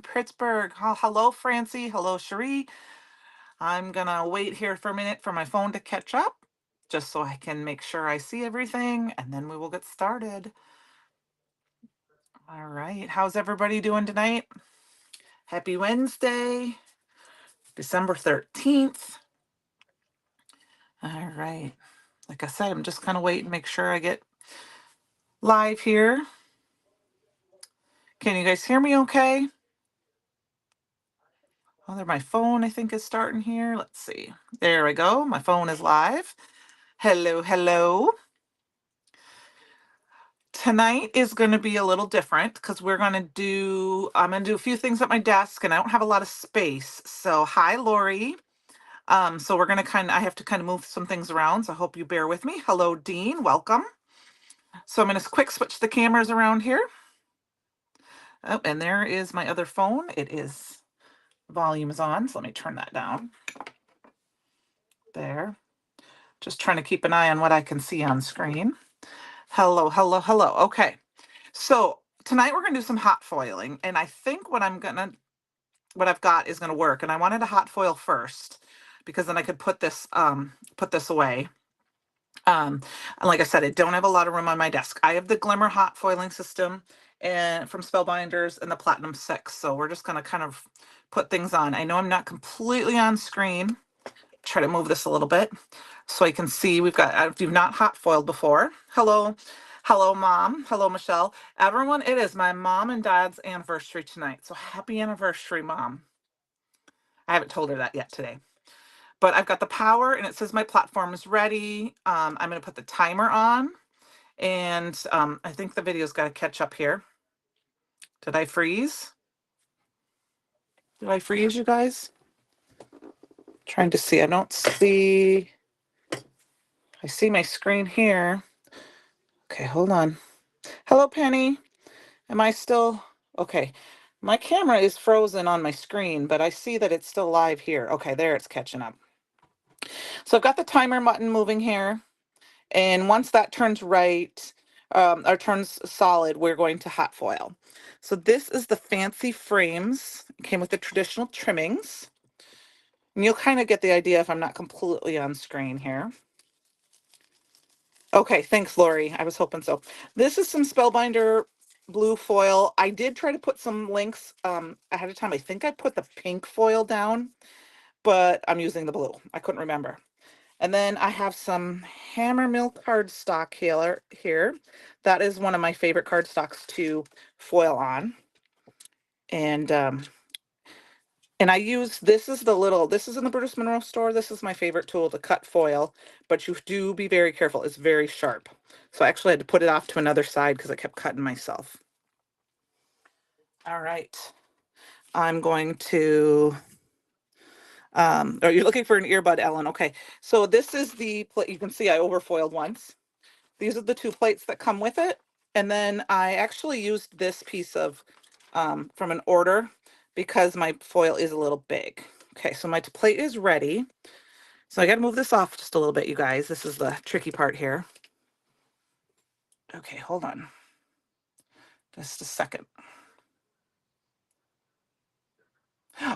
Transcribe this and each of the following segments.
Pittsburgh. Hello, Francie. Hello, Cherie. I'm gonna wait here for a minute for my phone to catch up, just so I can make sure I see everything, and then we will get started. All right. How's everybody doing tonight? Happy Wednesday, December 13th. All right. Like I said, I'm just kind of waiting, make sure I get live here. Can you guys hear me okay? Oh, there, my phone, I think, is starting here. Let's see. There we go. My phone is live. Hello, hello. Tonight is going to be a little different because I'm going to do a few things at my desk and I don't have a lot of space. So, hi, Lori. So we're going to I have to kind of move some things around. So I hope you bear with me. Hello, Dean. Welcome. So I'm going to quick switch the cameras around here. Oh, and there is my other phone. Volume is on. So let me turn that down. There. Just trying to keep an eye on what I can see on screen. Hello, hello, hello. Okay. So tonight we're going to do some hot foiling. And I think what I've got is going to work. And I wanted to hot foil first because then I could put this away. And like I said, I don't have a lot of room on my desk. I have the Glimmer hot foiling system and from Spellbinders and the Platinum 6. So we're just going to kind of put things on. I know I'm not completely on screen. Try to move this a little bit so I can see. If you've not hot foiled before, hello. Hello, Mom. Hello, Michelle. Everyone, it is my mom and dad's anniversary tonight. So happy anniversary, Mom. I haven't told her that yet today. But I've got the power and it says my platform is ready. I'm going to put the timer on. And I think the video's got to catch up here. Did I freeze? Did I freeze, you guys? Trying to see. I don't see. I see my screen here. Okay, hold on. Hello, Penny. Am I still? Okay. My camera is frozen on my screen, but I see that it's still live here. Okay, there it's catching up. So I've got the timer button moving here. And once that turns right, or turns solid, we're going to hot foil. So this is the fancy frames. It came with the traditional trimmings. And you'll kind of get the idea if I'm not completely on screen here. Okay, thanks, Lori. I was hoping so. This is some Spellbinder blue foil. I did try to put some links ahead of time. I think I put the pink foil down, but I'm using the blue. I couldn't remember. And then I have some Hammermill cardstock here. That is one of my favorite cardstocks to foil on. And I use, this is in the Brutus Monroe store. This is my favorite tool to cut foil, but you do be very careful. It's very sharp. So I actually had to put it off to another side because I kept cutting myself. All right. I'm going to, are you looking for an earbud, Ellen? Okay. So this is the plate. You can see I overfoiled once. These are the two plates that come with it. And then I actually used this piece of from an order because my foil is a little big. Okay, so my plate is ready. So I got to move this off just a little bit, you guys. This is the tricky part here. Okay, hold on. Just a second.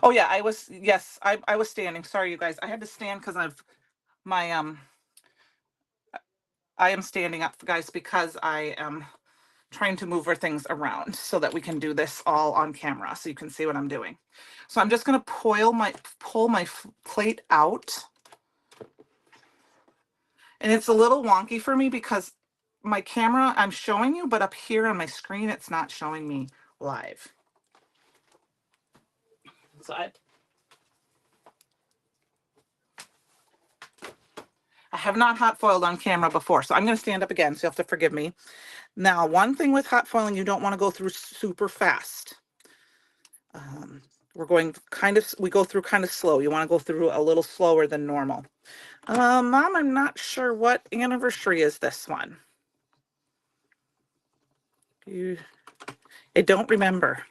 Oh yeah, I was standing. Sorry, you guys. I had to stand because I am standing up, guys, because I am trying to move our things around so that we can do this all on camera so you can see what I'm doing. So I'm just going to pull my plate out. And it's a little wonky for me because my camera, I'm showing you, but up here on my screen, it's not showing me live. So I have not hot foiled on camera before, so I'm going to stand up again, so you have to forgive me. Now, one thing with hot foiling, you don't want to go through super fast. We go through kind of slow. You want to go through a little slower than normal. Mom, I'm not sure what anniversary is this one. I don't remember.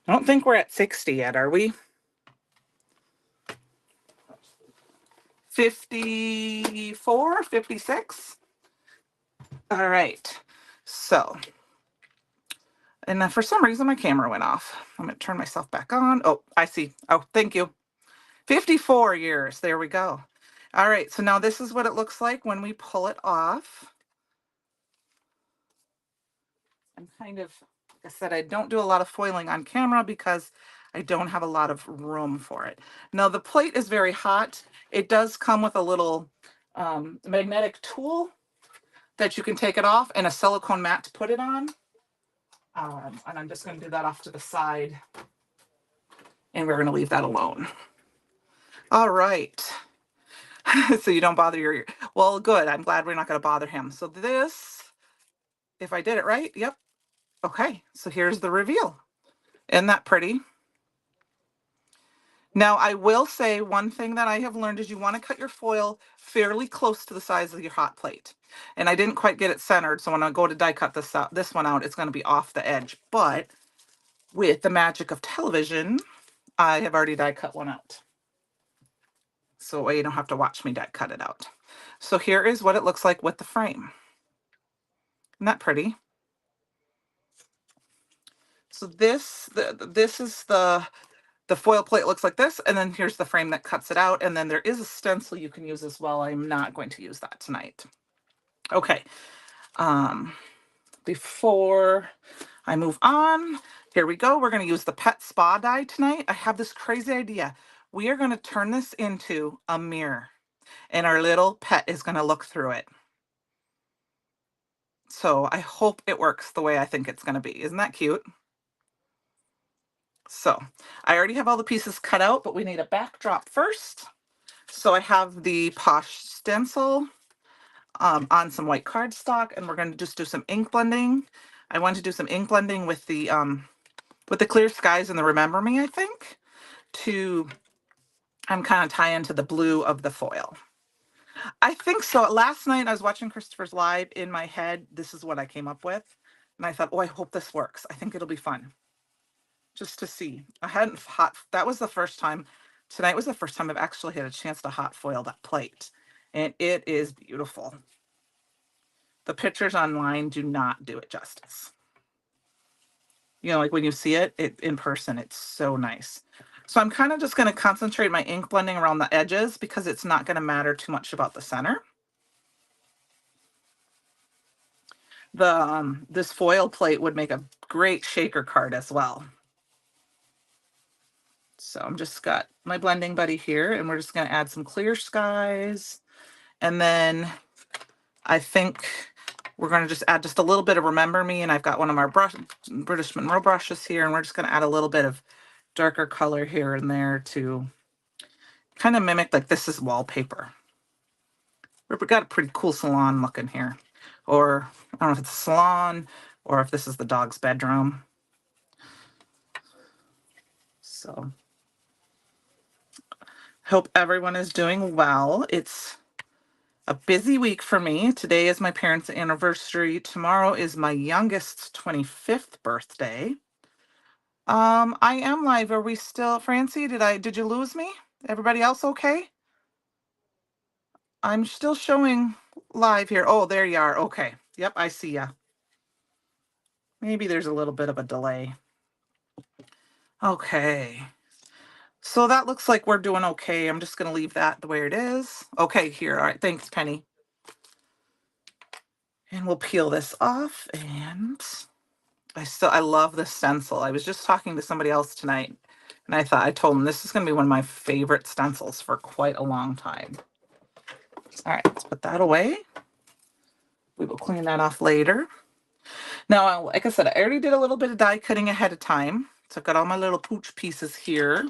I don't think we're at 60 yet, are we? 54, 56? All right. So And for some reason, my camera went off. I'm going to turn myself back on. Oh, I see. Oh, thank you. 54 years. There we go. All right. So now this is what it looks like when we pull it off. I'm kind of, like I said, I don't do a lot of foiling on camera because I don't have a lot of room for it. Now the plate is very hot. It does come with a little magnetic tool that you can take it off and a silicone mat to put it on. And I'm just going to do that off to the side. And we're going to leave that alone. All right. So you don't bother your, well, good. I'm glad we're not going to bother him. So this, if I did it right, yep. Okay. So here's the reveal. Isn't that pretty? Now, I will say one thing that I have learned is you want to cut your foil fairly close to the size of your hot plate. And I didn't quite get it centered, so when I go to die cut this one out, it's going to be off the edge. But with the magic of television, I have already die cut one out. So you don't have to watch me die cut it out. So here is what it looks like with the frame. Isn't that pretty? So this is the foil plate looks like this, and then here's the frame that cuts it out, and then there is a stencil you can use as well. I'm not going to use that tonight. Okay, before I move on, here we go. We're going to use the Pet Spa die tonight. I have this crazy idea. We are going to turn this into a mirror, and our little pet is going to look through it. So I hope it works the way I think it's going to be. Isn't that cute? So I already have all the pieces cut out, but we need a backdrop first. So I have the Posh stencil on some white cardstock, and we're going to just do some ink blending. I want to do some ink blending with the Clear Skies and the Remember Me, I think, to kind of tie into the blue of the foil. I think so. Last night I was watching Christopher's Live. In my head, this is what I came up with. And I thought, oh, I hope this works. I think it'll be fun. Just to see. I hadn't that was the first time. Tonight was the first time I've actually had a chance to hot foil that plate. And it is beautiful. The pictures online do not do it justice. You know, like when you see it in person, it's so nice. So I'm kind of just going to concentrate my ink blending around the edges because it's not going to matter too much about the center. This foil plate would make a great shaker card as well. So I'm just got my blending buddy here, and we're just going to add some Clear Skies. And then I think we're going to just add just a little bit of Remember Me, and I've got one of our British Monroe brushes here, and we're just going to add a little bit of darker color here and there to kind of mimic, like this is wallpaper. We've got a pretty cool salon looking here. Or I don't know if it's a salon or if this is the dog's bedroom. So hope everyone is doing well. It's a busy week for me. Today is my parents' anniversary. Tomorrow is my youngest's 25th birthday. I am live. Are we still, Francie? Did you lose me? Everybody else okay? I'm still showing live here. Oh, there you are. Okay. Yep, I see ya. Maybe there's a little bit of a delay. Okay. So that looks like we're doing okay. I'm just going to leave that the way it is. Okay, here. All right. Thanks, Penny. And we'll peel this off. And I love the stencil. I was just talking to somebody else tonight, and I told them this is going to be one of my favorite stencils for quite a long time. All right, let's put that away. We will clean that off later. Now, like I said, I already did a little bit of die cutting ahead of time. So I've got all my little pooch pieces here.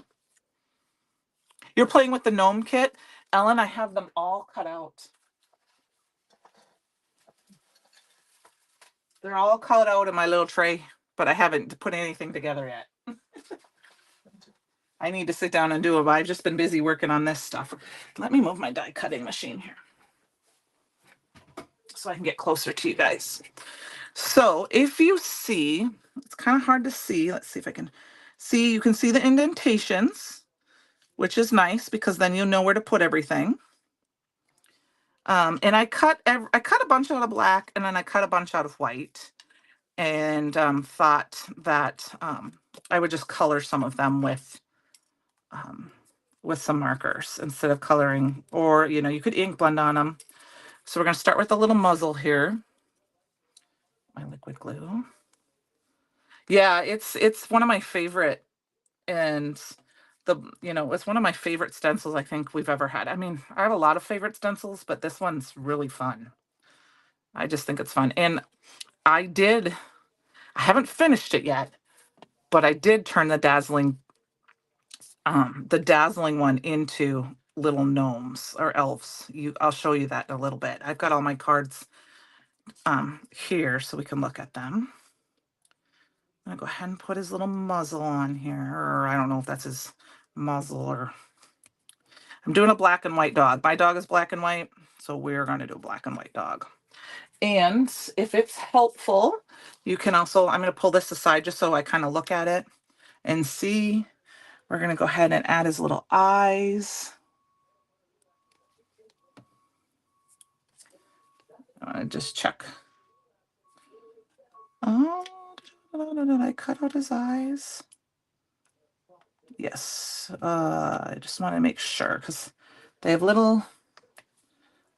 You're playing with the gnome kit. Ellen, I have them all cut out. They're all cut out in my little tray, but I haven't put anything together yet. I need to sit down and do it. I've just been busy working on this stuff. Let me move my die cutting machine here so I can get closer to you guys. So if you see, it's kind of hard to see. Let's see if I can see. You can see the indentations, which is nice because then you know where to put everything. And I cut a bunch out of black, and then I cut a bunch out of white. and thought that I would just color some of them with some markers instead of coloring, or you could ink blend on them. So we're going to start with the little muzzle here. My liquid glue. Yeah, it's one of my favorite, and it's one of my favorite stencils I think we've ever had. I mean, I have a lot of favorite stencils, but this one's really fun. I just think it's fun. And I haven't finished it yet, but I did turn the dazzling one into little gnomes or elves. I'll show you that in a little bit. I've got all my cards here so we can look at them. I'm gonna go ahead and put his little muzzle on here, or I don't know if that's his muzzle, or I'm doing a black and white dog. My dog is black and white, so we're gonna do a black and white dog. And if it's helpful, you can also, I'm gonna pull this aside just so I kind of look at it and see. We're gonna go ahead and add his little eyes. Just check. Oh, did I cut out his eyes? Yes. I just want to make sure because they have little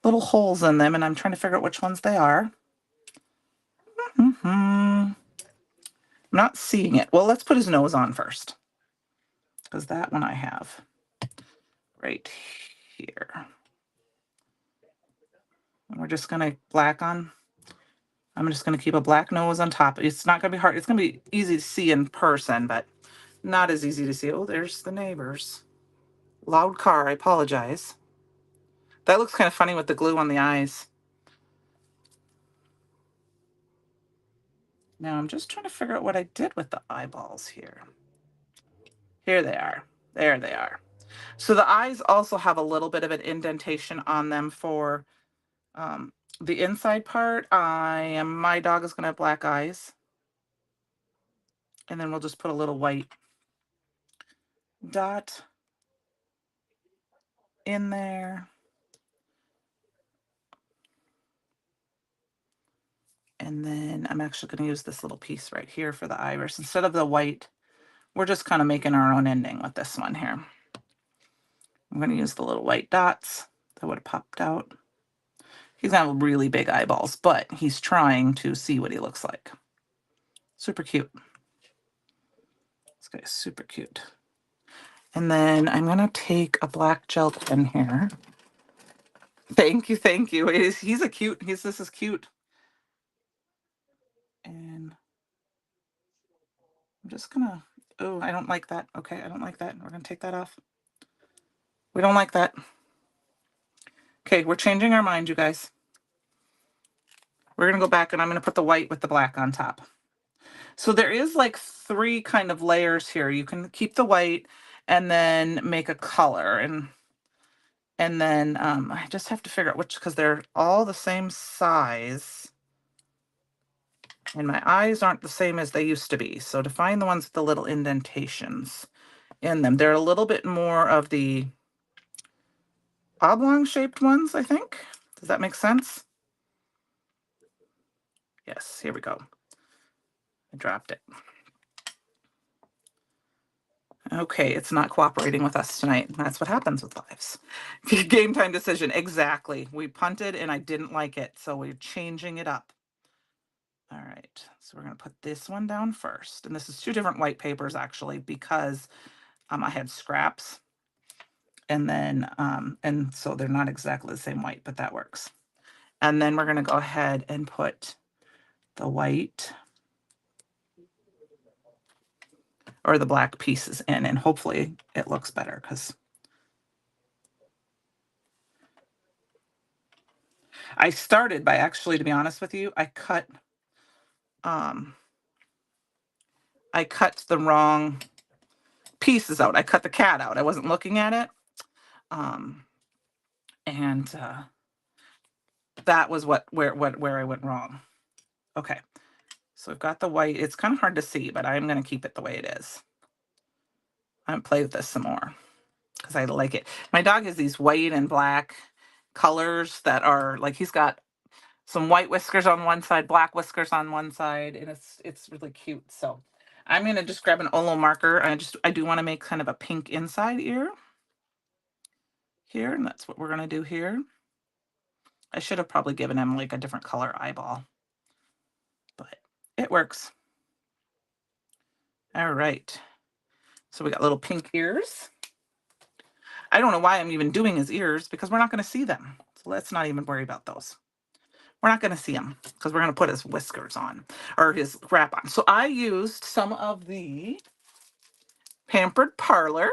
holes in them, and I'm trying to figure out which ones they are. I'm not seeing it. Well, let's put his nose on first, because that one I have right here. And we're just gonna I'm just gonna keep a black nose on top. It's not gonna be hard. It's gonna be easy to see in person, but not as easy to see. Oh, there's the neighbors. Loud car, I apologize. That looks kind of funny with the glue on the eyes. Now I'm just trying to figure out what I did with the eyeballs here. Here they are. There they are. So the eyes also have a little bit of an indentation on them for the inside part. My dog is going to have black eyes. And then we'll just put a little white dot in there. And then I'm actually going to use this little piece right here for the iris. Instead of the white, we're just kind of making our own ending with this one here. I'm going to use the little white dots that would have popped out. He's got really big eyeballs, but he's trying to see what he looks like. Super cute. This guy's super cute. And then I'm going to take a black gel pen here. Thank you, thank you. This is cute. And I'm just going to, oh, I don't like that. Okay, I don't like that. We're going to take that off. We don't like that. Okay, we're changing our mind, you guys. We're going to go back and I'm going to put the white with the black on top. So there is like 3 kind of layers here. You can keep the white and then make a color. And then I just have to figure out which, because they're all the same size. And my eyes aren't the same as they used to be. So to find the ones with the little indentations in them, they're a little bit more of the oblong shaped ones, I think. Does that make sense? Yes, here we go. I dropped it. Okay, it's not cooperating with us tonight. That's what happens with lives. Game time decision. Exactly. We punted and I didn't like it, so we're changing it up. All right, so we're going to put this one down first. And this is 2 different white papers, actually, because I had scraps. And then, and so they're not exactly the same white, but that works. And then we're going to go ahead and put the white or the black pieces in, and hopefully it looks better, because I started by actually, to be honest with you, I cut the wrong pieces out. I cut the cat out. I wasn't looking at it. And that was where I went wrong. Okay. So I've got the white. It's kind of hard to see, but I'm going to keep it the way it is. I'm going to play with this some more because I like it. My dog has these white and black colors that are like, he's got some white whiskers on one side, black whiskers on one side, and it's really cute. So I'm gonna just grab an Olo marker. I do want to make kind of a pink inside ear here, and that's what we're gonna do here. I should have probably given him like a different color eyeball, but it works. All right. So we got little pink ears. I don't know why I'm even doing his ears because we're not going to see them. So let's not even worry about those. We're not going to see them because we're going to put his whiskers on or his wrap on. So I used some of the Pampered Parlor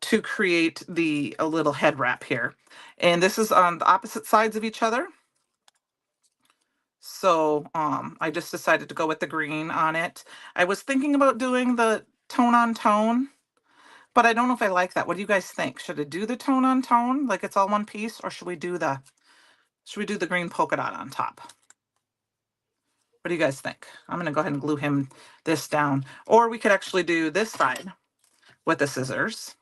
to create a little head wrap here. And this is on the opposite sides of each other. So I just decided to go with the green on it. I was thinking about doing the tone on tone, but I don't know if I like that. What do you guys think? Should I do the tone on tone, like it's all one piece, or should we do the green polka dot on top? What do you guys think? I'm gonna go ahead and glue him this down, or we could actually do this side with the scissors.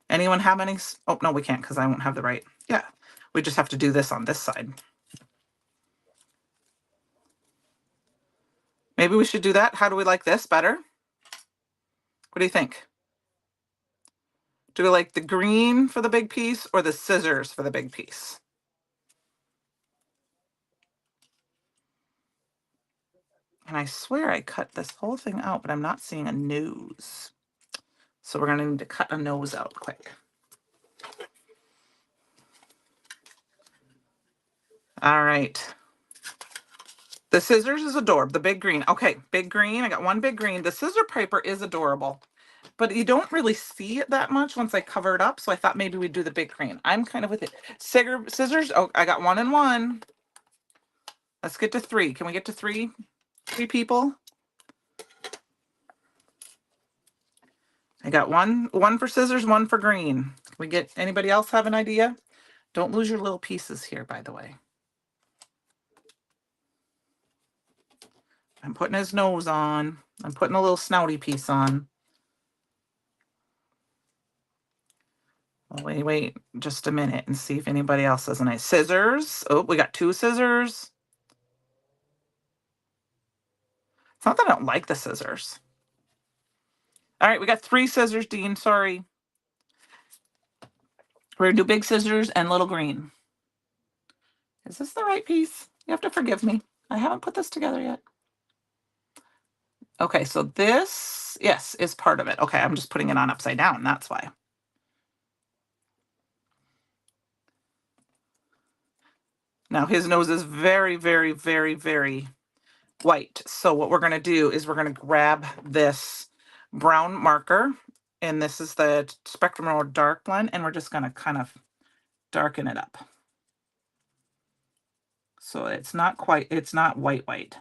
Anyone have any? Oh no, we can't because I won't have the right. Yeah, we just have to do this on this side. Maybe we should do that. How do we like this better? What do you think? Do we like the green for the big piece or the scissors for the big piece? And I swear I cut this whole thing out, but I'm not seeing a nose. So we're gonna need to cut a nose out quick. All right. The scissors is adorable. The big green. Okay, big green. I got one big green. The scissor paper is adorable, but you don't really see it that much once I cover it up. So I thought maybe we'd do the big green. I'm kind of with it. Scissors. Oh, I got 1 and 1. Let's get to 3. Can we get to 3? 3 people? I got one for scissors, 1 for green. Can we get anybody else have an idea? Don't lose your little pieces here, by the way. I'm putting his nose on. I'm putting a little snouty piece on. Well, wait just a minute and see if anybody else has any scissors. Oh, we got 2 scissors. It's not that I don't like the scissors. All right, we got 3 scissors, Dean. Sorry. We're gonna do big scissors and little green. Is this the right piece? You have to forgive me. I haven't put this together yet. Okay, so this, yes, is part of it. Okay, I'm just putting it on upside down. That's why. Now his nose is very, very, very, very white. So what we're going to do is we're going to grab this brown marker, and this is the Spectrum Road Dark Blend, and we're just going to kind of darken it up. So it's not white white.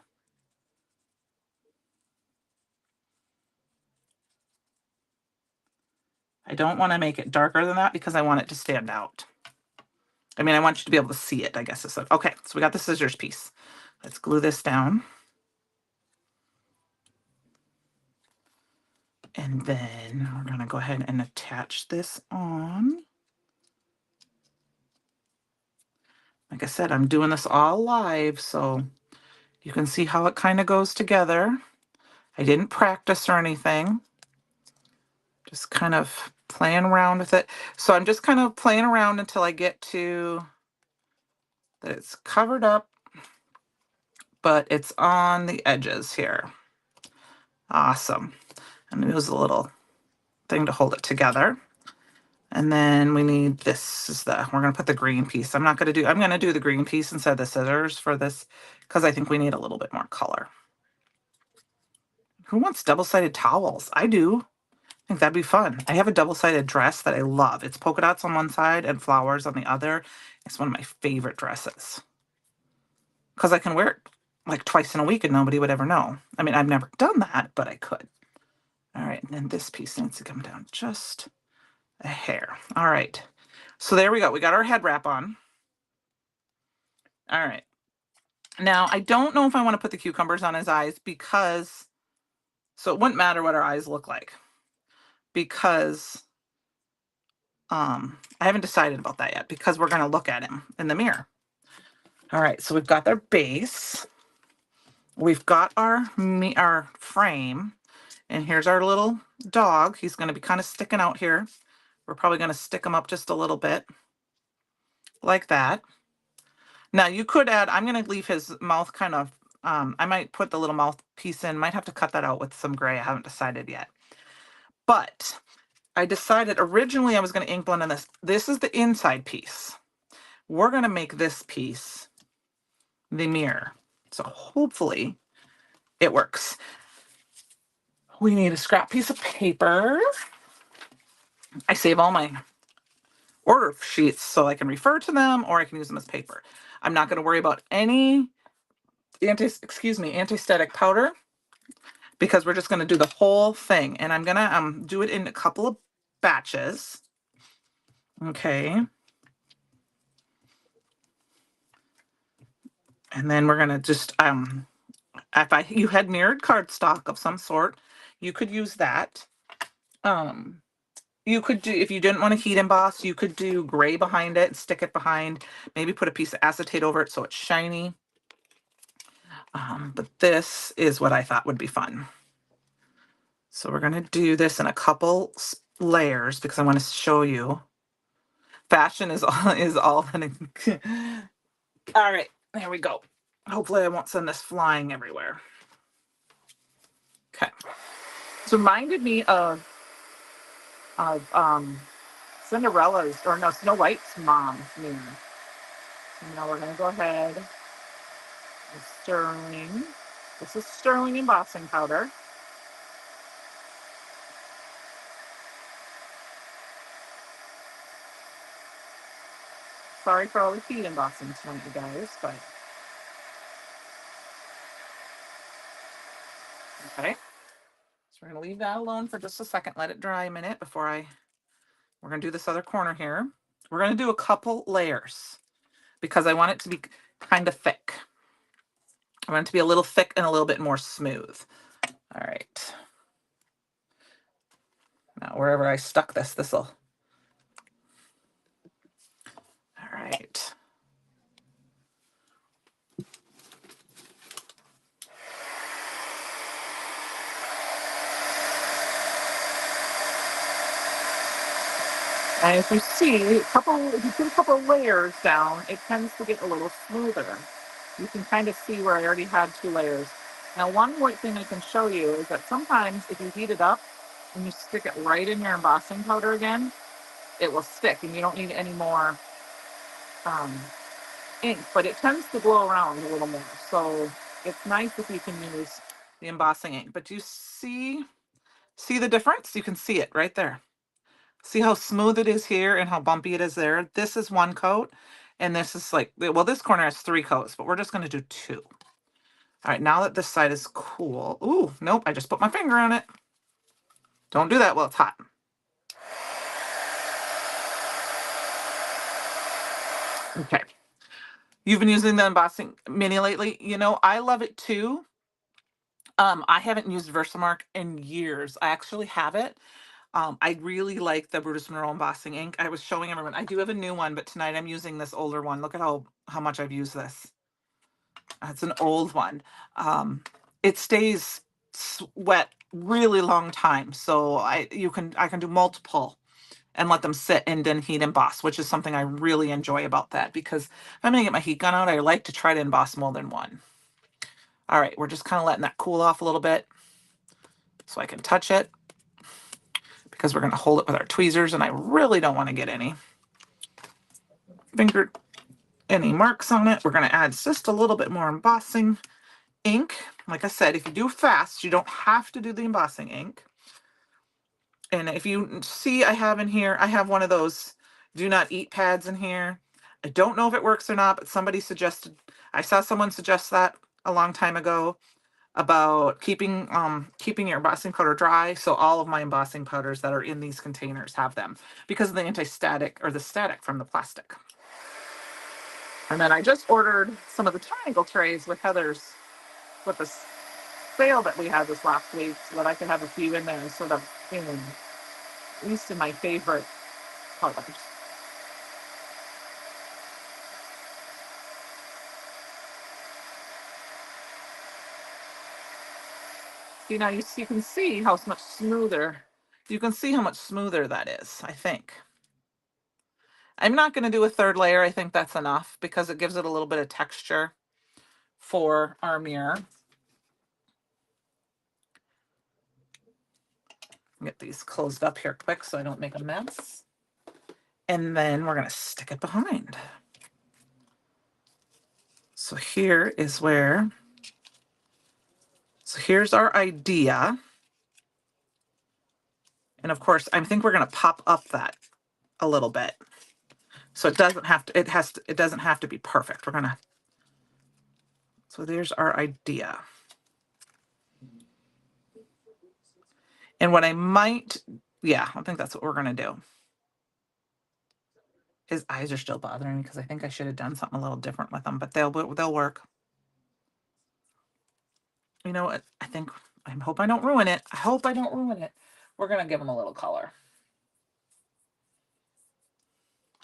I don't want to make it darker than that because I want it to stand out. I mean, I want you to be able to see it, I guess is okay. So we got the scissors piece. Let's glue this down. And then we're going to go ahead and attach this on. Like I said, I'm doing this all live, so you can see how it kind of goes together. I didn't practice or anything. Just kind of playing around with it. So I'm just kind of playing around until I get to that it's covered up, but it's on the edges here. Awesome. And use a little thing to hold it together. And then we need this we're going to put the green piece. I'm going to do the green piece instead of the scissors for this because I think we need a little bit more color. Who wants double-sided towels? I do. I think that'd be fun. I have a double-sided dress that I love. It's polka dots on one side and flowers on the other. It's one of my favorite dresses because I can wear it like twice in a week and nobody would ever know. I mean, I've never done that, but I could. All right, and then this piece needs to come down just a hair. All right, so there we go. We got our head wrap on. All right. Now, I don't know if I want to put the cucumbers on his eyes because, so it wouldn't matter what our eyes look like because I haven't decided about that yet because we're going to look at him in the mirror. All right, so we've got our base. We've got our frame. And here's our little dog. He's going to be kind of sticking out here. We're probably going to stick him up just a little bit like that. Now you could add, I'm going to leave his mouth kind of, I might put the little mouth piece in, might have to cut that out with some gray. I haven't decided yet. But I decided originally I was going to ink blend on this. This is the inside piece. We're going to make this piece the mirror. So hopefully it works. We need a scrap piece of paper. I save all my order sheets so I can refer to them or I can use them as paper. I'm not going to worry about any anti-static powder because we're just going to do the whole thing. And I'm going to do it in a couple of batches. Okay. And then we're going to just, if you had mirrored cardstock of some sort, you could use that. You could do, if you didn't want to heat emboss, you could do gray behind it, stick it behind, maybe put a piece of acetate over it so it's shiny. But this is what I thought would be fun. So we're going to do this in a couple layers because I want to show you. Fashion is all all right, there we go. Hopefully I won't send this flying everywhere. Okay. It's reminded me of Cinderella's, or no, Snow White's mom's mirror. So now we're going to go ahead with sterling. This is sterling embossing powder. Sorry for all the heat embossing tonight, you guys, but okay. So we're going to leave that alone for just a second. Let it dry a minute before we're going to do this other corner here. We're going to do a couple layers because I want it to be kind of thick. I want it to be a little thick and a little bit more smooth. All right. Now, wherever I stuck this will. All right. And if you see, if you put a couple layers down, it tends to get a little smoother. You can kind of see where I already had 2 layers. Now, one more thing I can show you is that sometimes if you heat it up and you stick it right in your embossing powder again, it will stick and you don't need any more ink, but it tends to blow around a little more. So it's nice if you can use the embossing ink. But do you see the difference? You can see it right there. See how smooth it is here and how bumpy it is there? This is 1 coat, and this is like, well, this corner has 3 coats, but we're just going to do 2. All right, now that this side is cool. Ooh, nope, I just put my finger on it. Don't do that while it's hot. Okay. You've been using the embossing mini lately. You know, I love it too. I haven't used Versamark in years. I actually have it. I really like the Brutus Monroe embossing ink. I was showing everyone. I do have a new one, but tonight I'm using this older one. Look at how much I've used this. It's an old one. It stays wet really long time. So I can do multiple and let them sit and then heat emboss, which is something I really enjoy about that because if I'm gonna get my heat gun out, I like to try to emboss more than one. All right, we're just kind of letting that cool off a little bit so I can touch it because we're gonna hold it with our tweezers and I really don't want to get any marks on it. We're gonna add just a little bit more embossing ink. Like I said, if you do fast, you don't have to do the embossing ink. And if you see, I have in here, I have one of those do not eat pads in here. I don't know if it works or not, but somebody suggested, I saw someone suggest that a long time ago about keeping your embossing powder dry. So all of my embossing powders that are in these containers have them because of the anti-static or the static from the plastic. And then I just ordered some of the triangle trays with Heather's, with the sale that we had this last week so that I could have a few in there sort of in, at least in my favorite colors. See, now you can see how much smoother. You can see how much smoother that is, I think. I'm not going to do a third layer. I think that's enough because it gives it a little bit of texture for our mirror. Get these closed up here quick so I don't make a mess. And then we're going to stick it behind. So here is where, so here's our idea. And of course, I think we're going to pop up that a little bit. So it doesn't have to, it doesn't have to be perfect. We're going to, so there's our idea. And what I might, yeah, I think that's what we're going to do. His eyes are still bothering me because I think I should have done something a little different with them, but they'll work. You know what? I hope I don't ruin it. I hope I don't ruin it. We're going to give them a little color.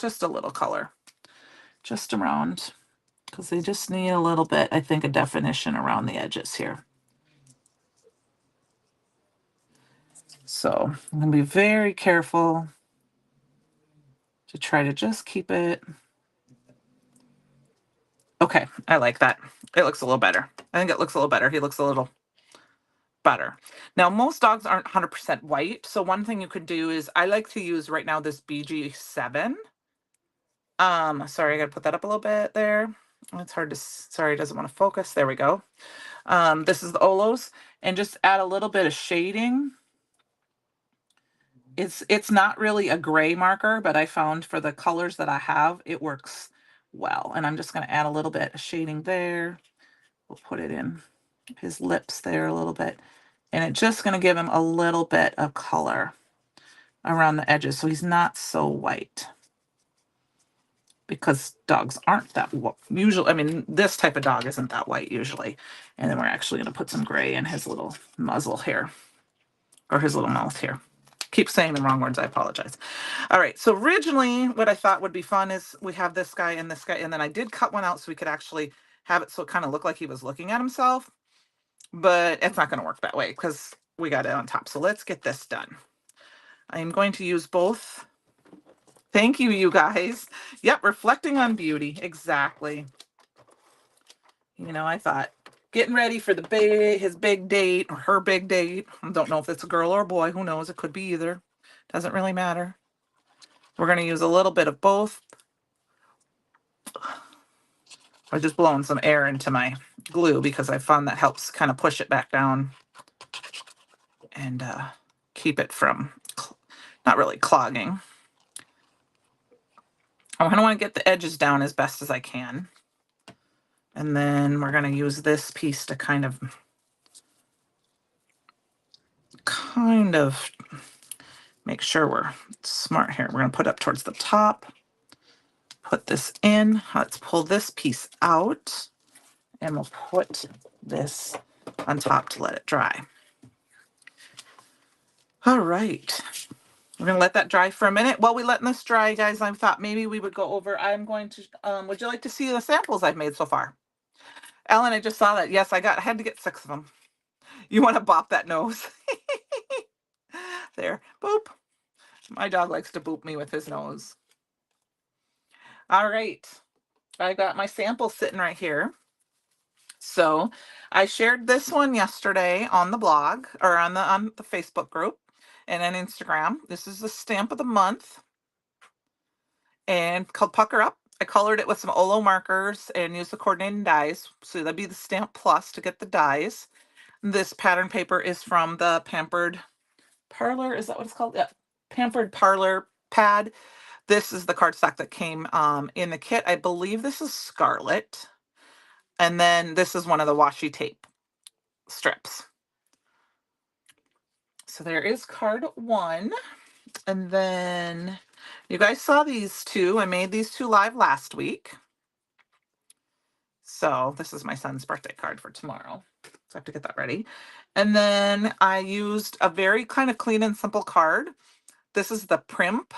Just a little color. Just around. Because they just need a little bit, I think, a definition around the edges here. So I'm going to be very careful to try to just keep it. Okay, I like that. It looks a little better. I think it looks a little better. He looks a little better. Now, most dogs aren't 100% white. So one thing you could do is, I like to use right now this BG7. Sorry, I got to put that up a little bit there. It's hard to, sorry, it doesn't want to focus. There we go. This is the Olos, and just add a little bit of shading. It's not really a gray marker, but I found for the colors that I have, it works well. And I'm just going to add a little bit of shading there. We'll put it in his lips there a little bit. And it's just going to give him a little bit of color around the edges so he's not so white. Because dogs aren't that usually, I mean, this type of dog isn't that white usually. And then we're actually going to put some gray in his little muzzle here, or his little mouth here. Keep saying the wrong words, I apologize. All right, so originally what I thought would be fun is we have this guy, and then I did cut one out so we could actually have it so it kind of looked like he was looking at himself, but it's not going to work that way because we got it on top. So let's get this done. I'm going to use both. Thank you, you guys. Yep, reflecting on beauty, exactly. You know, I thought getting ready for his big date or her big date. I don't know if it's a girl or a boy. Who knows? It could be either. Doesn't really matter. We're going to use a little bit of both. I'm just blowing some air into my glue because I found that helps kind of push it back down and keep it from not really clogging. I kind of want to get the edges down as best as I can. And then we're going to use this piece to kind of make sure we're smart here. We're going to put up towards the top, put this in. Let's pull this piece out, and we'll put this on top to let it dry. All right. We're going to let that dry for a minute. While we're letting this dry, guys, I thought maybe we would go over, I'm going to, would you like to see the samples I've made so far? Ellen, I just saw that. Yes, I had to get 6 of them. You want to bop that nose? There, boop. My dog likes to boop me with his nose. All right. I got my sample sitting right here. So I shared this one yesterday on the blog or on the Facebook group and on Instagram. This is the stamp of the month and called Pucker Up. I colored it with some Olo markers and used the coordinating dies. So that'd be the Stamp Plus to get the dies. This pattern paper is from the Pampered Parlor. Is that what it's called? Yeah. Pampered Parlor pad. This is the cardstock that came in the kit. I believe this is Scarlet. And then this is one of the washi tape strips. So there is card 1. And then you guys saw these 2. I made these 2 live last week. So this is my son's birthday card for tomorrow. So I have to get that ready. And then I used a very kind of clean and simple card. This is the Primp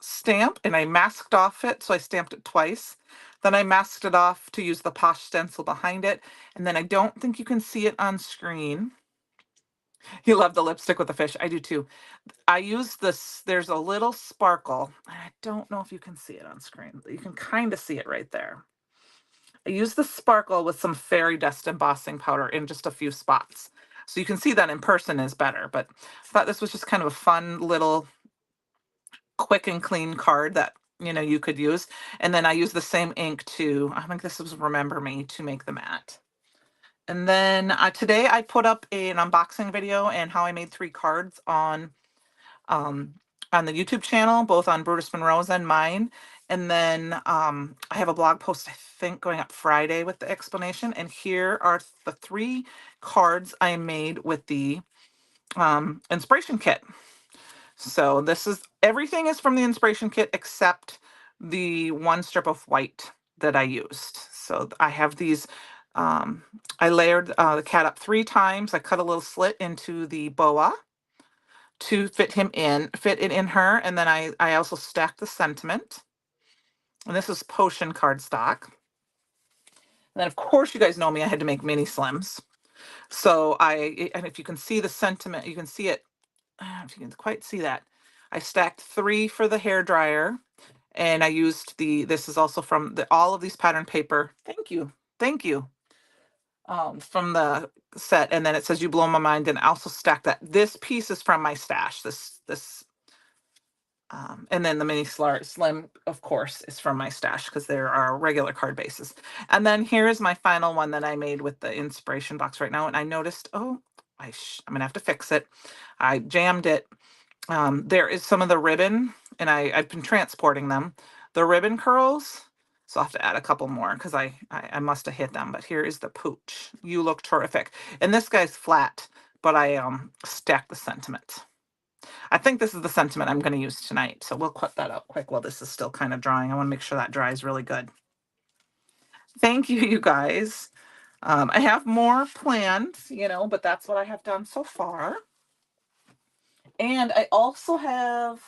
stamp, and I masked off it, so I stamped it twice. Then I masked it off to use the Posh stencil behind it. And then I don't think you can see it on screen. You love the lipstick with the fish. I do too. I use this, there's a little sparkle. I don't know if you can see it on screen, but you can kind of see it right there. I use the sparkle with some fairy dust embossing powder in just a few spots. So you can see that in person is better, but I thought this was just kind of a fun little quick and clean card that, you know, you could use. And then I use the same ink to, I think this was Remember Me, to make the mat. And then today I put up an unboxing video and how I made 3 cards um, on the YouTube channel, both on Brutus Monroe's and mine. And then I have a blog post, I think, going up Friday with the explanation. And here are the 3 cards I made with the inspiration kit. So this is, everything is from the inspiration kit except the 1 strip of white that I used. So I have these, I layered the cat up 3 times. I cut a little slit into the boa to fit it in her. And then I also stacked the sentiment. And this is potion cardstock. And then of course you guys know me, I had to make mini slims. So and if you can see the sentiment, you can see it, if you can quite see that. I stacked 3 for the hair dryer, and I used this is also from all of these pattern paper. Thank you. Thank you. From the set, and then it says You Blow My Mind, and I also stacked that. This piece is from my stash. And then the mini slim, of course, is from my stash because there are regular card bases. And then here is my final one that I made with the inspiration box right now. And I noticed, oh, I'm gonna have to fix it. I jammed it. There is some of the ribbon, and I've been transporting them. The ribbon curls, so I'll have to add a couple more because I must have hit them. But here is the pooch. You look terrific. And this guy's flat, but I stacked the sentiment. I think this is the sentiment I'm going to use tonight. So we'll cut that up quick while this is still kind of drying. I want to make sure that dries really good. Thank you, you guys. I have more planned, you know, but that's what I have done so far. And I also have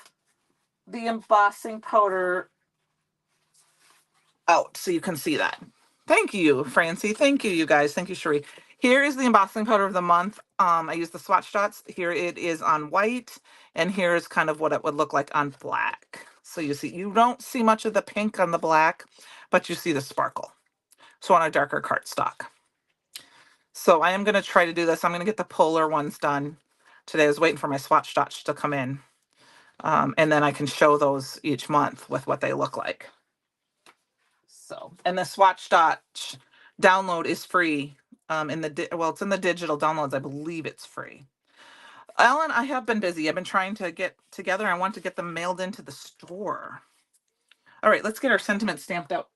the embossing powder out so you can see that. Thank you, Francie. Thank you, you guys. Thank you, Cherie. Here is the embossing powder of the month. I use the swatch dots. Here it is on white, and here's kind of what it would look like on black. So you see, you don't see much of the pink on the black, but you see the sparkle. So on a darker cardstock. So I am going to try to do this. I'm going to get the polar ones done today. I was waiting for my swatch dots to come in. And then I can show those each month with what they look like. So, and the swatch dot download is free. It's in the digital downloads. I believe it's free. Ellen, I have been busy. I've been trying to get together. I want to get them mailed into the store. All right, let's get our sentiment stamped out.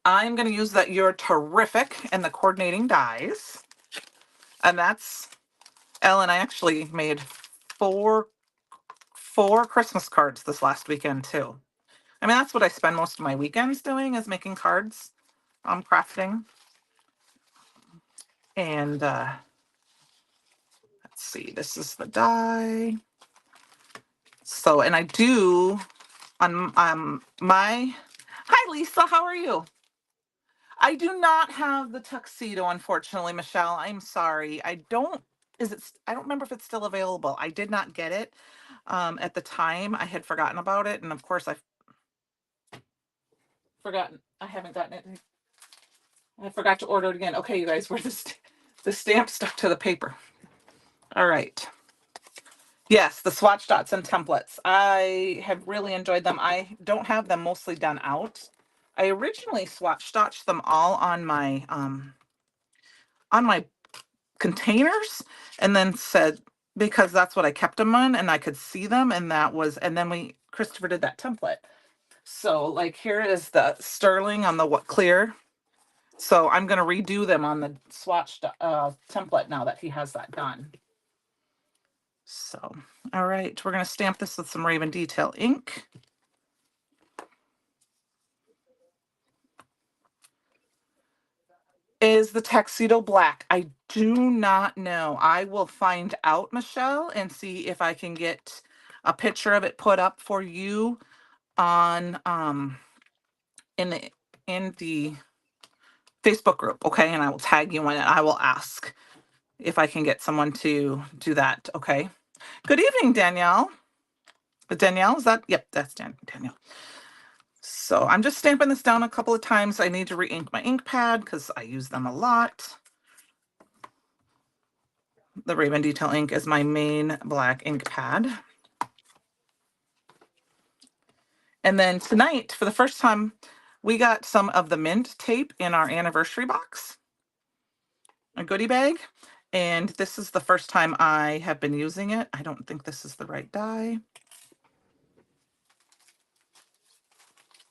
I'm going to use that You're Terrific and the coordinating dies. And that's, Ellen, I actually made four Christmas cards this last weekend too. I mean, that's what I spend most of my weekends doing, is making cards, crafting. And let's see, this is the die. So, and I do on my, hi Lisa, how are you? I do not have the tuxedo, unfortunately, Michelle. I'm sorry. I don't remember if it's still available. I did not get it at the time. I had forgotten about it, and of course I've forgotten. I haven't gotten it. I forgot to order it again. Okay, you guys, where the stamp stuck to the paper. All right. Yes, the swatch dots and templates. I have really enjoyed them. I don't have them mostly done out. I originally swatch dotched them all on my containers, and then said, because that's what I kept them on and I could see them, and then Christopher did that template. So like here is the sterling on the clear. So I'm going to redo them on the swatch template now that he has that done. So, all right, we're going to stamp this with some Raven Detail ink. Is the tuxedo black? I do not know. I will find out, Michelle, and see if I can get a picture of it put up for you on in the Facebook group, okay? And I will tag you in it. I will ask if I can get someone to do that, okay? Good evening, Danielle. Danielle, is that? Yep, that's Danielle. So I'm just stamping this down a couple of times. I need to re-ink my ink pad because I use them a lot. The Raven Detail ink is my main black ink pad. And then tonight, for the first time, we got some of the mint tape in our anniversary box, a goodie bag. And this is the first time I have been using it. I don't think this is the right die.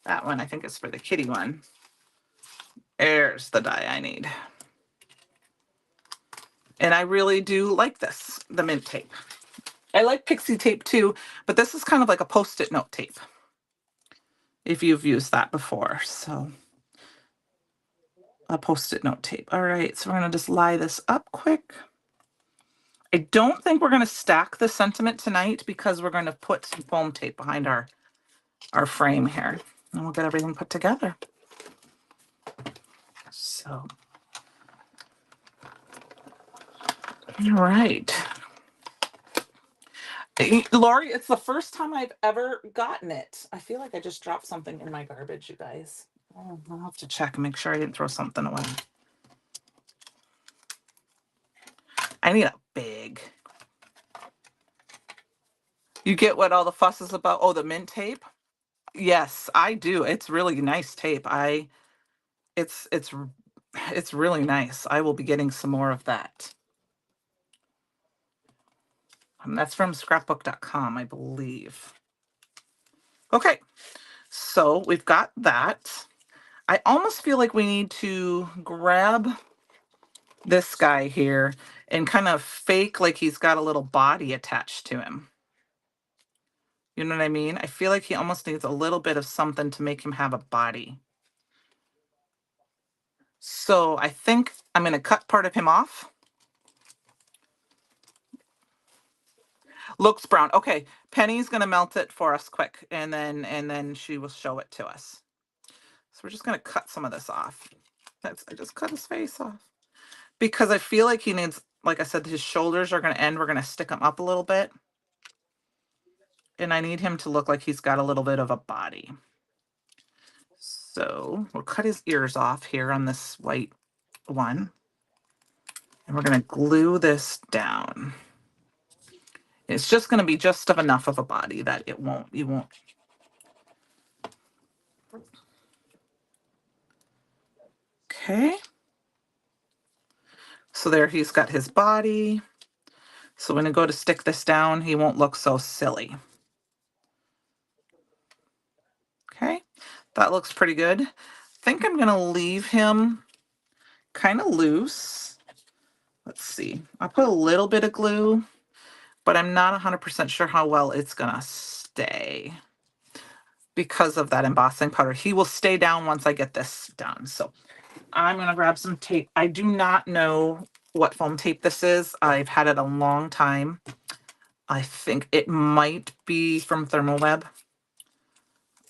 That one I think is for the kitty one. There's the die I need. And I really do like this, the mint tape. I like pixie tape too, but this is kind of like a Post-it note tape, if you've used that before. So a Post-it note tape. All right, so we're going to just lie this up quick. I don't think we're going to stack the sentiment tonight because we're going to put some foam tape behind our frame here, and we'll get everything put together. So, all right. Lori, it's the first time I've ever gotten it. I feel like I just dropped something in my garbage, you guys. Oh, I'll have to check and make sure I didn't throw something away. I need a big. You get what all the fuss is about? Oh, the mint tape? Yes, I do. It's really nice tape. It's really nice. I will be getting some more of that. That's from scrapbook.com, I believe. Okay, so we've got that. I almost feel like we need to grab this guy here and kind of fake like he's got a little body attached to him. You know what I mean? I feel like he almost needs a little bit of something to make him have a body. So I think I'm going to cut part of him off. Looks brown. Okay, Penny's going to melt it for us quick, and then she will show it to us. So we're just going to cut some of this off. I just cut his face off because I feel like he needs, like I said, his shoulders are going to end. We're going to stick him up a little bit. And I need him to look like he's got a little bit of a body. So we'll cut his ears off here on this white one. And we're going to glue this down. It's just going to be just enough of a body that you won't. Okay. So there he's got his body. So when I go to stick this down, he won't look so silly. Okay, that looks pretty good. I think I'm going to leave him kind of loose. Let's see. I'll put a little bit of glue, but I'm not 100% sure how well it's going to stay because of that embossing powder. He will stay down once I get this done. So I'm going to grab some tape. I do not know what foam tape this is. I've had it a long time. I think it might be from Thermoweb.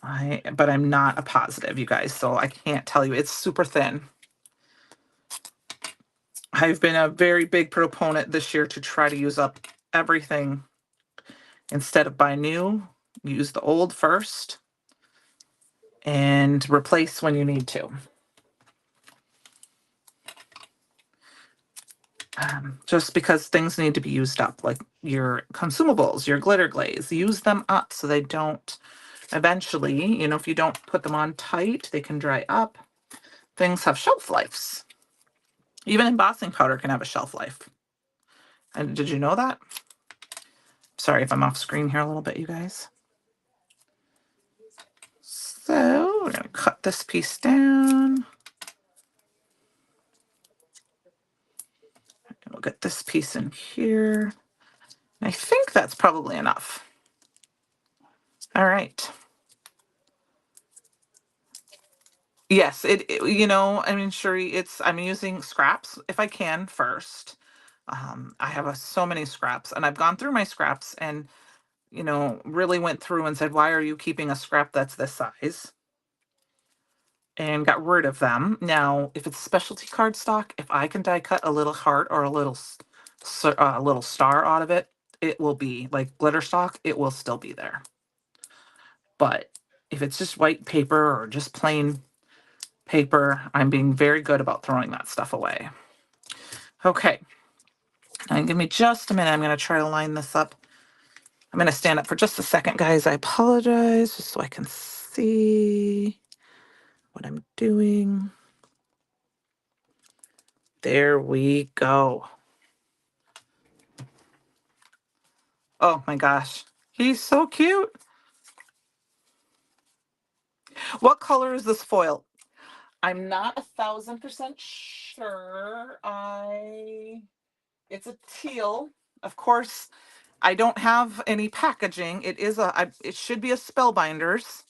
But I'm not a positive, you guys, so I can't tell you. It's super thin. I've been a very big proponent this year to try to use up everything. Instead of buy new, use the old first and replace when you need to. Just because things need to be used up, like your consumables, your glitter glaze, use them up so they don't eventually, if you don't put them on tight, they can dry up. Things have shelf lives. Even embossing powder can have a shelf life. And did you know that? Sorry if I'm off screen here a little bit, you guys. So we're going to cut this piece down. And we'll get this piece in here. And I think that's probably enough. All right. Yes, I mean, Sherry, I'm using scraps if I can first. I have so many scraps, and I've gone through my scraps and, really went through and said, why are you keeping a scrap that's this size? and got rid of them. Now, if it's specialty cardstock, if I can die cut a little heart or a little star out of it, it will be like glitter stock. It will still be there. But if it's just white paper or just plain paper, I'm being very good about throwing that stuff away. Okay. Now give me just a minute. I'm going to try to line this up. I'm going to stand up for just a second, guys. I apologize, just so I can see what I'm doing. There we go. Oh my gosh. He's so cute. What color is this foil? I'm not 1,000% sure. It's a teal. Of course, I don't have any packaging. It should be a Spellbinders.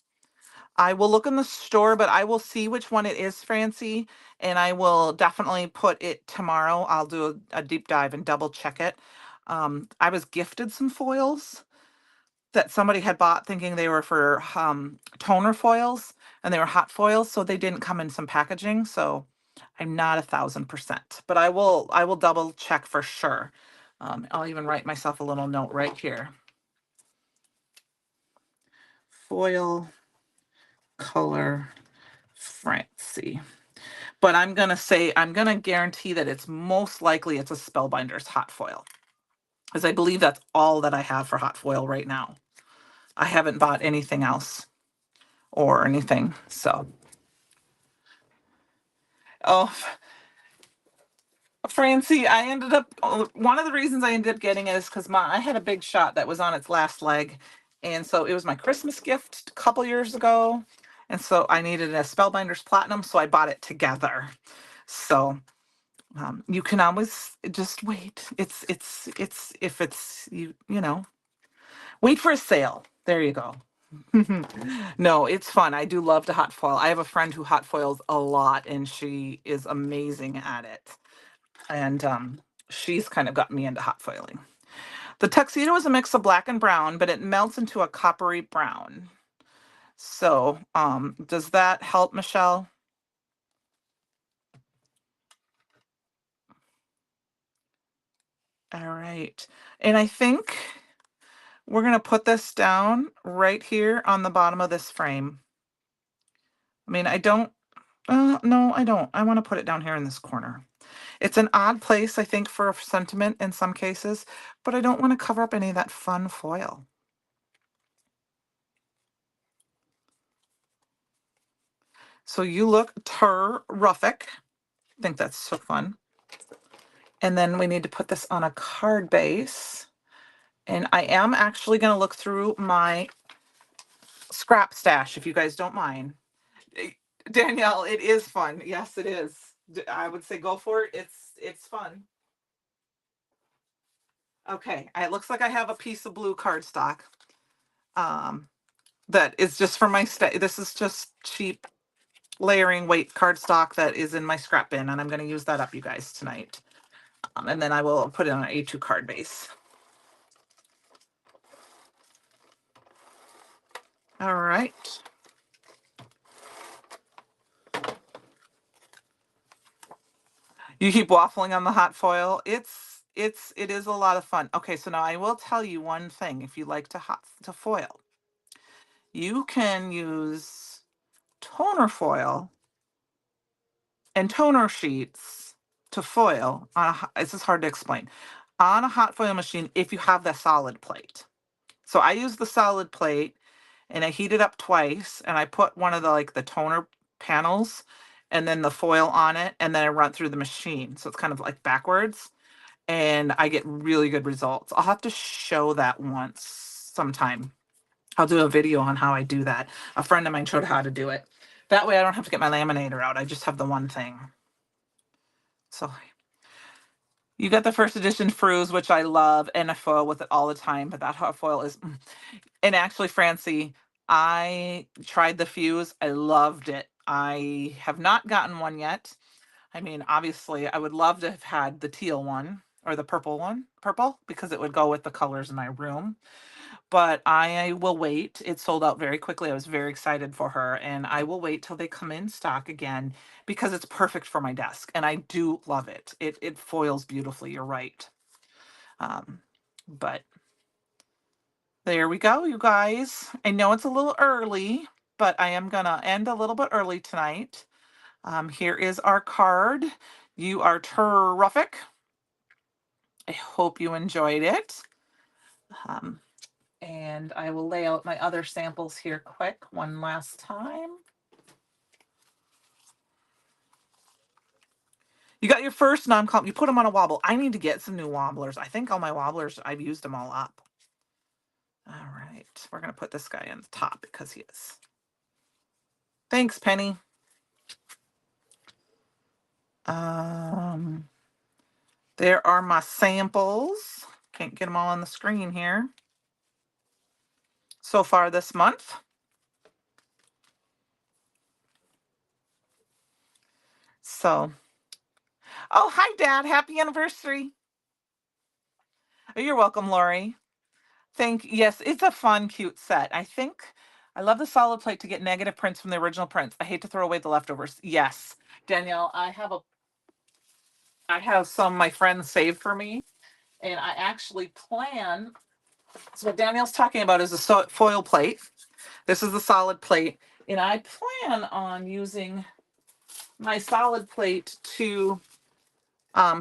I will look in the store, but I will see which one it is, Francie, and I will definitely put it tomorrow. I'll do a deep dive and double check it. I was gifted some foils that somebody had bought thinking they were for toner foils, and they were hot foils, so they didn't come in some packaging. So I'm not 1,000%, but I will double check for sure. I'll even write myself a little note right here. Foil color Francie. But I'm gonna guarantee that it's most likely it's a Spellbinders hot foil, because I believe that's all that I have for hot foil right now. I haven't bought anything else or anything. So, oh, Francie, one of the reasons I ended up getting it is because I had a big shot that was on its last leg. And so it was my Christmas gift a couple years ago. And so I needed a Spellbinders Platinum, so I bought it together. So you can always just wait. If it's, wait for a sale. There you go. No, it's fun. I do love to hot foil. I have a friend who hot foils a lot, and she is amazing at it. And she's kind of got me into hot foiling. The tuxedo is a mix of black and brown, but it melts into a coppery brown. So does that help, Michelle? All right. And I think we're going to put this down right here on the bottom of this frame. I mean, I don't, no, I don't. I want to put it down here in this corner. It's an odd place, I think, for sentiment in some cases, but I don't want to cover up any of that fun foil. So you look terrific. I think that's so fun. And then we need to put this on a card base. And I am actually going to look through my scrap stash, if you guys don't mind. Danielle, it is fun. Yes, it is. I would say go for it. It's fun. Okay, it looks like I have a piece of blue cardstock. That is just for my this is just cheap layering weight cardstock that is in my scrap bin, and I'm going to use that up, you guys, tonight. And then I will put it on an A2 card base. All right. You keep waffling on the hot foil. It is a lot of fun. Okay, so now I will tell you one thing. If you like to foil, you can use toner foil and toner sheets to foil on this is hard to explain, on a hot foil machine if you have the solid plate. So I use the solid plate and I heat it up twice, and I put one of the toner panels and then the foil on it, and then I run through the machine. So it's kind of like backwards, and I get really good results. I'll have to show that once sometime. I'll do a video on how I do that. A friend of mine showed how to do it. That way I don't have to get my laminator out. I just have the one thing. So you got the first edition Fruz, which I love, and I foil with it all the time, but that hot foil is, and actually, Francie, I tried the Fuse. I loved it. I have not gotten one yet. I mean, obviously, I would love to have had the teal one. or the purple, because it would go with the colors in my room. But I will wait. It sold out very quickly. I was very excited for her, and I will wait till they come in stock again because it's perfect for my desk, and I do love it. It foils beautifully. You're right. But there we go, you guys. I know it's a little early, but I am gonna end a little bit early tonight. Here is our card. You are terrific. I hope you enjoyed it. Um, and I will lay out my other samples here quick one last time. You got your first non-comp. You put them on a wobble. I need to get some new wobblers. I think all my wobblers, I've used them all up. All right. We're going to put this guy on the top because he is. Thanks, Penny. There are my samples. Can't get them all on the screen here. So far this month. So, oh, hi, Dad. Happy anniversary. Oh, you're welcome, Lori. Yes, it's a fun, cute set. I love the solid plate to get negative prints from the original prints. I hate to throw away the leftovers. Yes, Danielle, I have some my friends saved for me, and I actually plan. So what Danielle's talking about is a foil plate. This is the solid plate, and I plan on using my solid plate to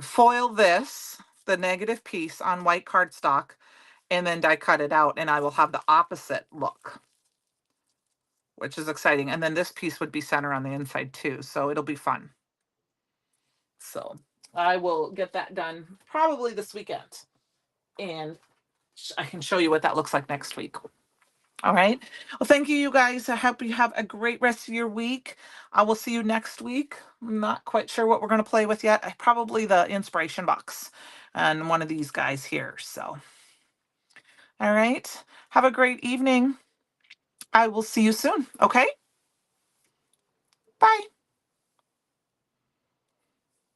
foil the negative piece on white cardstock, and then die cut it out, and I will have the opposite look, which is exciting. And then this piece would be center on the inside too, so it'll be fun. So I will get that done probably this weekend, and I can show you what that looks like next week. All right. Well, thank you, you guys. I hope you have a great rest of your week. I will see you next week. I'm not quite sure what we're going to play with yet. Probably the inspiration box and one of these guys here. So, all right. Have a great evening. I will see you soon. Okay. Bye.